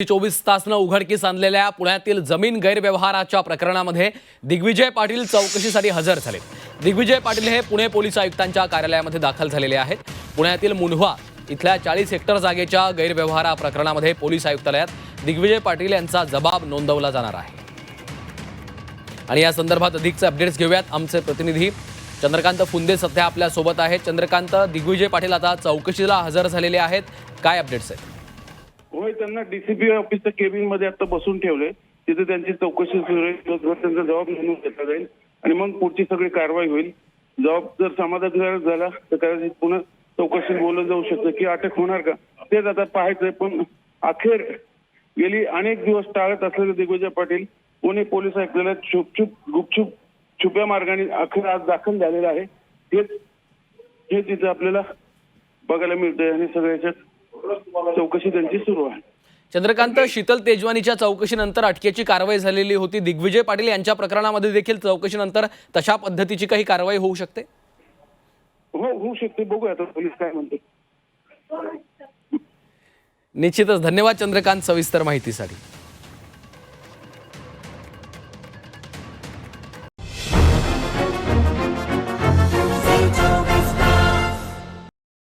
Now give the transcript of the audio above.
24 तासनं उघडकीस आणलेल्या पुण्यातील जमीन गैरव्यवहाराच्या प्रकरणामध्ये दिग्विजय पाटील चौकशीसाठी हजर झाले। दिग्विजय पाटील हे पुणे पोलीस आयुक्तांच्या कार्यालयामध्ये दाखल झालेले आहेत। पुण्यातील मुंढवा इथल्या 40 हेक्टर जागेच्या गैरव्यवहारा प्रकरणामध्ये पोलीस आयुक्तालयात दिग्विजय पाटील यांचा जबाब नोंदवला जाणार आहे। आणि या संदर्भात अधिकचे अपडेट्स घेऊयात। आमचे प्रतिनिधी चंद्रकांत फुंदे सध्या आपल्या सोबत आहेत। चंद्रकांत, दिग्विजय पाटील आता चौकशीला हजर झालेले आहेत, काय अपडेट्स आहेत? होय, त्यांना डीसीपी ऑफिसच्या केबिन मध्ये आता बसून ठेवले। तिथे त्यांची चौकशी सुरू आहे। त्यांचा जबाब नोंदवून घेतला जाईल आणि मग पुढची सगळी कारवाई होईल। जबाब जर समाधानकारक झाला तर कदाचित पुन्हा चौकशी बोललं जाऊ शकतं की अटक होणार का, तेच आता पाहायचंय। पण अखेर गेली अनेक दिवस टाळत असलेले दिग्विजय पाटील पुणे पोलीस आयुक्तालयात गुपचूप छुप्या मार्गाने अखेर आज दाखल झालेला आहे। हे तिथे आपल्याला बघायला मिळतंय आणि सगळ्याच्यात चौकशी त्यांची सुरू आहे। चंद्रकांत, शीतल तेजवानीच्या चौकशीनंतर अटकेची कारवाई झालेली होती। दिग्विजय पाटील यांच्या प्रकरणामध्ये देखील चौकशीनंतर तशा पद्धतीची काही कारवाई होऊ शकते? हो, होऊ शकते। बघूया आता पोलीस काय म्हणतात। निश्चितच धन्यवाद चंद्रकांत सविस्तर माहितीसाठी।